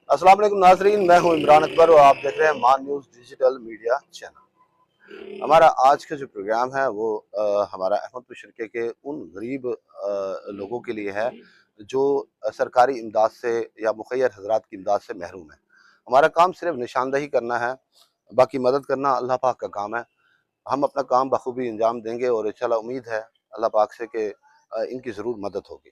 अस्सलाम वालेकुम नाजरीन, मैं हूं इमरान अकबर और आप देख रहे हैं मान न्यूज़ डिजिटल मीडिया चैनल। हमारा आज का जो प्रोग्राम है वो हमारा अहमदपुर शरीके के उन गरीब लोगों के लिए है जो सरकारी इमदाद से या मुखैर हजरात की इमदाद से महरूम है। हमारा काम सिर्फ निशानदही करना है, बाकी मदद करना अल्लाह पाक का काम है। हम अपना काम बखूबी अंजाम देंगे और इंशाल्लाह उम्मीद है अल्लाह पाक से कि इनकी ज़रूर मदद होगी।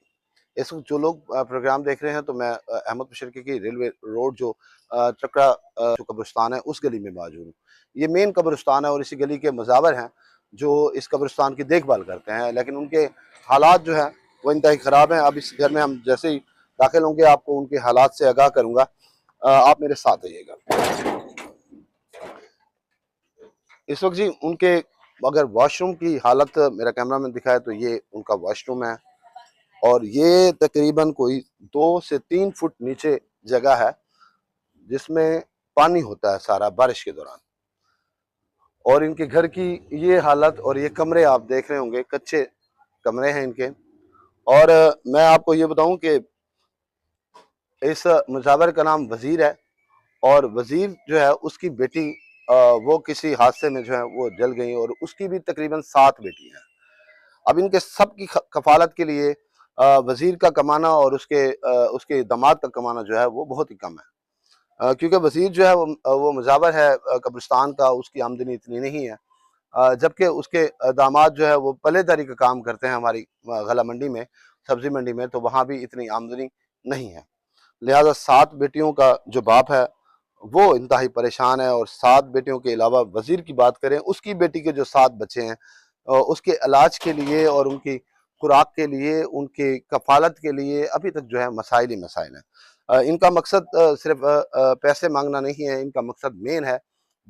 इस वक्त जो लोग प्रोग्राम देख रहे हैं तो मैं अहमदपुर शरीके की रेलवे रोड जो चकरा जो कब्रिस्तान है उस गली में मौजूद हूँ। ये मेन कब्रिस्तान है और इसी गली के मुजावर हैं जो इस कब्रिस्तान की देखभाल करते हैं, लेकिन उनके हालात जो हैं वो इंतहाई ख़राब हैं। अब इस घर में हम जैसे ही दाखिल होंगे आपको उनके हालात से आगाह करूँगा। आप मेरे साथ आइएगा। इस वक्त जी उनके अगर वॉशरूम की हालत मेरा कैमरा मैन दिखाए तो ये उनका वॉशरूम है और ये तकरीबन कोई 2 से 3 फुट नीचे जगह है जिसमें पानी होता है सारा बारिश के दौरान। और इनके घर की ये हालत और ये कमरे आप देख रहे होंगे, कच्चे कमरे हैं इनके। और मैं आपको ये बताऊं कि इस मुजावर का नाम वजीर है और वजीर जो है उसकी बेटी वो किसी हादसे में जो है वो जल गई और उसकी भी तकरीबन 7 बेटी हैं। अब इनके सब की कफालत के लिए वजीर का कमाना और उसके दामाद का कमाना जो है वो बहुत ही कम है। क्योंकि वजीर जो है वो मुजावर है कब्रिस्तान का, उसकी आमदनी इतनी नहीं है। जबकि उसके दामाद जो है वो पल्लेदारी का काम करते हैं हमारी गला मंडी में, सब्जी मंडी में, तो वहाँ भी इतनी आमदनी नहीं है। लिहाजा 7 बेटियों का जो बाप है वो इंतहाई परेशान है। और 7 बेटियों के अलावा वजीर की बात करें, उसकी बेटी के जो 7 बच्चे हैं उसके इलाज के लिए और उनकी खुराक के लिए, उनकी कफालत के लिए अभी तक जो है मसाइल ही मसाइल हैं। इनका मकसद सिर्फ पैसे मांगना नहीं है, इनका मकसद मेन है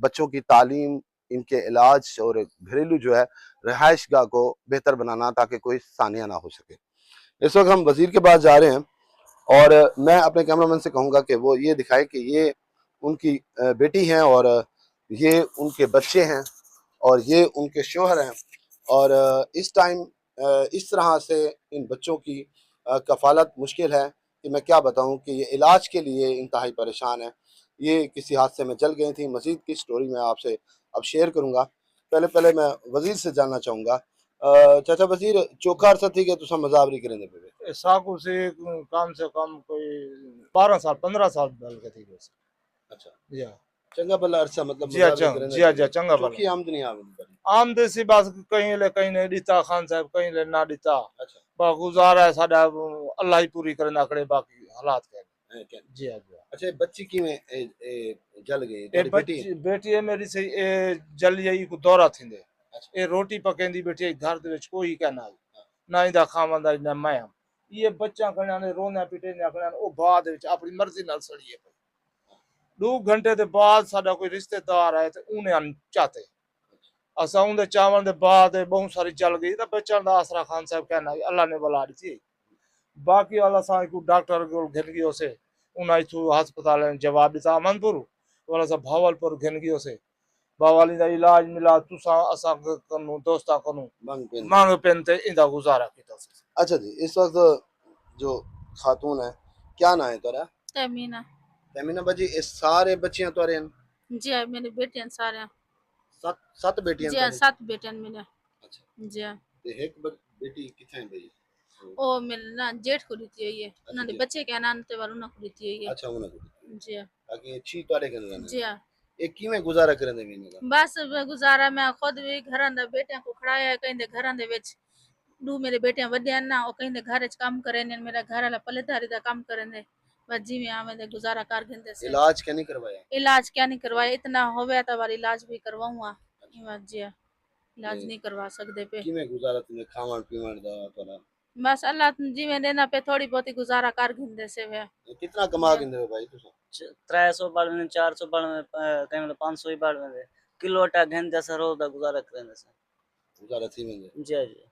बच्चों की तालीम, इनके इलाज और घरेलू जो है रिहाइश गाह को बेहतर बनाना ताकि कोई सानिया ना हो सके। इस वक्त हम वजीर के पास जा रहे हैं और मैं अपने कैमरामैन से कहूँगा कि वो ये दिखाए कि ये उनकी बेटी हैं और ये उनके बच्चे हैं और ये उनके शोहर हैं। और इस टाइम इस तरह से इन बच्चों की कफालत मुश्किल है कि मैं क्या बताऊं कि ये इलाज के लिए इंतहाई परेशान है। ये किसी हादसे में जल गई थी। मजीद की स्टोरी मैं आपसे अब शेयर करूंगा। पहले पहले मैं वजीर से जानना चाहूँगा। चाचा वजीर चोखा अरसा थी कि तुम मजावरी करेंगे पे साकू से कम से कम कोई 12 साल 15 साल बल के थी बस। अच्छा, जी हाँ। चंगा भला अरसा मतलब जी हाँ मुजावरी करेंगे जी हाँ थे जी हाँ, चंगा चोखी भला आमदनी आवे। आम देसी बस कहीं ले ॾिता खान साहब कहीं ले ना ॾिता अच्छा बा गुजारा है साडा अल्लाह ही पूरी करे आकड़े बाकी हालात के। है क्या? जी हाँ जी हाँ। अच्छा, बच्ची किवें जल गई ए थोड़ी बेटी? बच्ची बेटी है मेरी से ए जल यही को दौरा थींदे अच्छा ए रोटी पकेंदी बेटी घर दे विच कोई का ना इंदा खावंदा ना मैं ये बच्चा कन्या ने रोना पिटे ने कन्या ओ बाद विच अपनी मर्जी नाल सड़ी है। 2 घंटे के बाद साडा कोई रिश्तेदार आए तो उन्हें चाहते असा उनके चावन के बाद बहुत सारी चल गई तो बच्चों का आसरा खान साहब कहना अल्लाह ने बुला दी थी। बाकी वाला सा को डॉक्टर को घिन गयो से उन्हें इथु अस्पताल ने जवाब दिता अमनपुर वाला सा भावलपुर घिन गयो से बावाली का इलाज मिला तुसा असा कनु दोस्ता कनु मांग पेन थे। मांग पेन ते इंदा गुजारा किया। अच्छा जी, इस वक्त जो खातून है, क्या ना है तोरा? तमीना। तमीना बाजी, ये सारे बच्चियां तोरे हैं? जी हाँ, मेरे बेटियां सारे हैं। सात सात बेटियां जी हाँ, तोरे? 7 बेटियां मेरे। अच्छा, जी हाँ। ते एक बेटी किथे है भाई? ओ मेरे ना जेठ को रीती हुई है, अच्छा उन्होंने जी। बच्चे के नाम ते वालों ना को रीती हुई है। अच्छा, उन्हें को जी हाँ। ताकि अच्छी तोरे के रहने जी हाँ। ये किवें गुजारा करने में का? बस गुजारा मैं खुद भी घरां दा बेटियां को खड़ाया है, कहीं दे घरां दे विच दू मेरे बेटियां वड्डियां ना ओ कहीं दे घर च काम करे ने, मेरा घर वाला पल्लेदारी दा काम करे ने। बस जिवें आवे दे गुजारा कर गिंदे से। इलाज क्या नहीं करवाया? इलाज क्या नहीं करवाया, इतना होवे तो बार इलाज भी करवाऊंगा। जी हाँ, ते इलाज नहीं करवा सकदे पे। किवें गुजारा तुम्हें खावन पीवन दा तोरा? बस अल्लाह जिवें देना पे थोड़ी बहुती गुजारा कर गिंदे से वे। कितना कमा के दे भाई तुसा? 392 492 कहीं मतलब 500 ही बाढ़ में किलो आटा घेन जैसा रोज दा गुजारा करें से। गुजारा थी में जी जी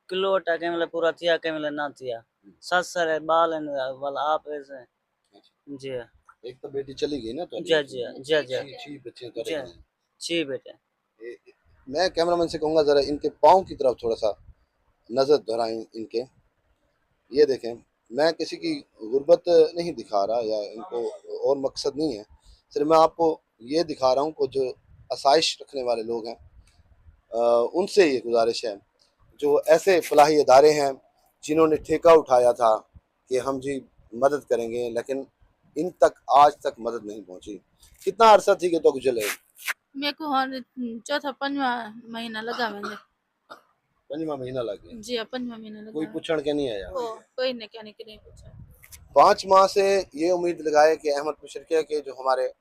किलो आटा कहीं मतलब पूरा थिया कहीं मतलब ना थिया सस सर बाल वाला आप ऐसे। जी एक तो बेटी चली गई ना तो जी जी जी जी छी बच्चे तो जी रह गए। जी बेटे। मैं कैमरामैन से कहूंगा जरा इनके पाँव की तरफ थोड़ा सा नजर दोहराएं इनके। ये देखें, मैं किसी की गुर्बत नहीं दिखा रहा या इनको और मकसद नहीं है, सिर्फ मैं आपको ये दिखा रहा हूँ कि जो आसाइश रखने वाले लोग हैं उनसे ये गुजारिश है, जो ऐसे फलाही इदारे हैं जिन्होंने ठेका उठाया था कि हम जी मदद करेंगे, लेकिन इन तक आज तक मदद नहीं पहुंची। कितना अरसा थी कि तो गुजरे मेरे को और चौथा पंजवा महीना लगा मैंने। पंजवा महीना लग गया, जी हाँ, पंजवा महीना लगा कोई है। पूछण के नहीं आया। ओ कोई ने क्या नहीं पूछा। 5 माह से ये उम्मीद लगाए कि अहमद मुशर्रकिया के जो हमारे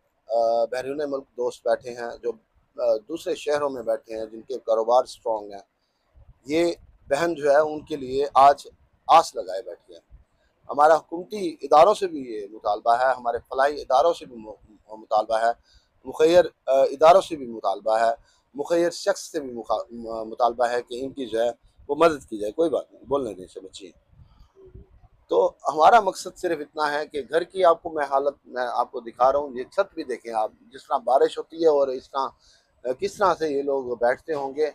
बैरून मुल्क दोस्त बैठे हैं, जो दूसरे शहरों में बैठे हैं, जिनके कारोबार स्ट्रॉन्ग हैं, ये बहन जो है उनके लिए आज आस लगाए बैठी है। हमारा हुकूमती इदारों से भी ये मुतालबा है, हमारे फलाही इदारों से भी मुतालबा है, मुखैर इदारों से भी मुतालबा है, मुखैर शख्स से भी मुतालबा है कि इनकी जो है वो मदद की जाए। कोई बात नहीं, बोलने दें से बच्ची। तो हमारा मकसद सिर्फ इतना है कि घर की आपको मैं हालत मैं आपको दिखा रहा हूँ। ये छत भी देखें आप, जिस तरह बारिश होती है और इस तरह किस तरह से ये लोग बैठते होंगे,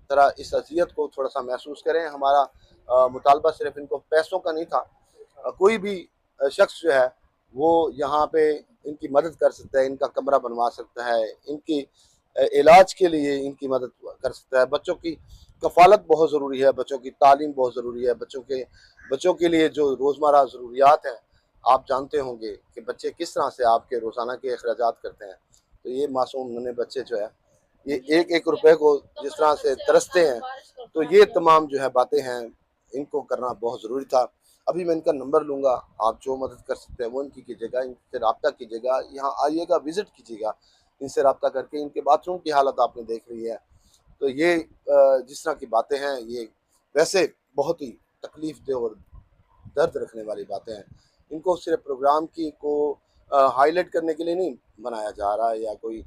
तरह इस अजियत को थोड़ा सा महसूस करें। हमारा मुतालबा सिर्फ इनको पैसों का नहीं था। कोई भी शख्स जो है वो यहाँ पे इनकी मदद कर सकता है, इनका कमरा बनवा सकता है, इनकी इलाज के लिए इनकी मदद कर सकता है। बच्चों की कफ़ालत बहुत ज़रूरी है, बच्चों की तालीम बहुत ज़रूरी है, बच्चों के लिए जो रोज़मर्रा ज़रूरियात हैं, आप जानते होंगे कि बच्चे किस तरह से आपके रोज़ाना के अखराजात करते हैं। तो ये मासूम नन्हे बच्चे जो है ये एक एक रुपए को जिस तरह से तरसते हैं, तो ये तमाम जो है बातें हैं, इनको करना बहुत ज़रूरी था। अभी मैं इनका नंबर लूँगा, आप जो मदद कर सकते हैं वो इनकी कीजिएगा, इनसे रब्ता कीजिएगा, यहाँ आइएगा, विज़िट कीजिएगा, इनसे रब्ता करके। इनके बाथरूम की हालत आपने देख ली है। तो ये जिस तरह की बातें हैं, ये वैसे बहुत ही तकलीफ दे और दर्द रखने वाली बातें हैं। इनको सिर्फ प्रोग्राम की को हाईलाइट करने के लिए नहीं बनाया जा रहा, या कोई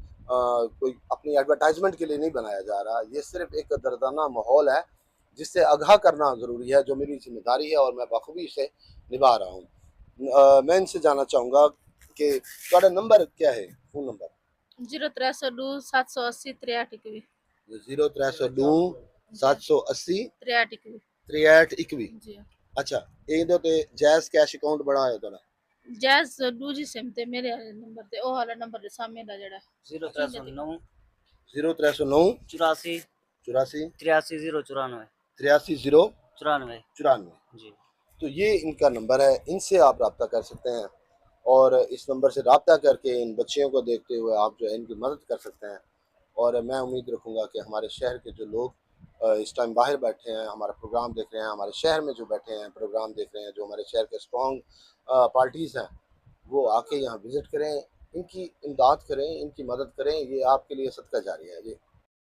अपनी एडवर्टाइजमेंट के लिए नहीं बनाया जा रहा। ये सिर्फ एक दर्दाना माहौल है जिससे आगाह करना ज़रूरी है, जो मेरी जिम्मेदारी है और मैं बखूबी इसे निभा रहा हूँ। मैं इनसे जानना चाहूँगा कि ਤੁਹਾਡਾ नंबर क्या है, फ़ोन नंबर? 0302 780 6321 0302 780 6321 6321। जी। अच्छा, ਇਹਦੇ ਤੇ ਜਾਇਜ਼ ਕੈਸ਼ ਅਕਾਊਂਟ ਬਣਾ ਹੈ ਤੁਹਾਡਾ? जैस दूजी सिम ते मेरे वाले नंबर ते ओ वाला नंबर दे सामने दा जेड़ा 0309 0309 84 84 83 094 83 94 094। जी। तो ये इनका नंबर है, इनसे आप रब्ता कर सकते हैं और इस नंबर से रब्ता करके इन बच्चियों को देखते हुए आप जो है इनकी मदद कर सकते हैं। और मैं उम्मीद रखूँगा कि हमारे शहर के जो लोग इस टाइम बाहर बैठे हैं, हमारा प्रोग्राम देख रहे हैं, हमारे शहर में जो बैठे हैं प्रोग्राम देख रहे हैं, जो हमारे शहर के स्ट्रॉन्ग पार्टीज़ हैं, वो आके यहाँ विज़िट करें, इनकी इमदाद करें, इनकी मदद करें। ये आपके लिए सदका जारी है जी।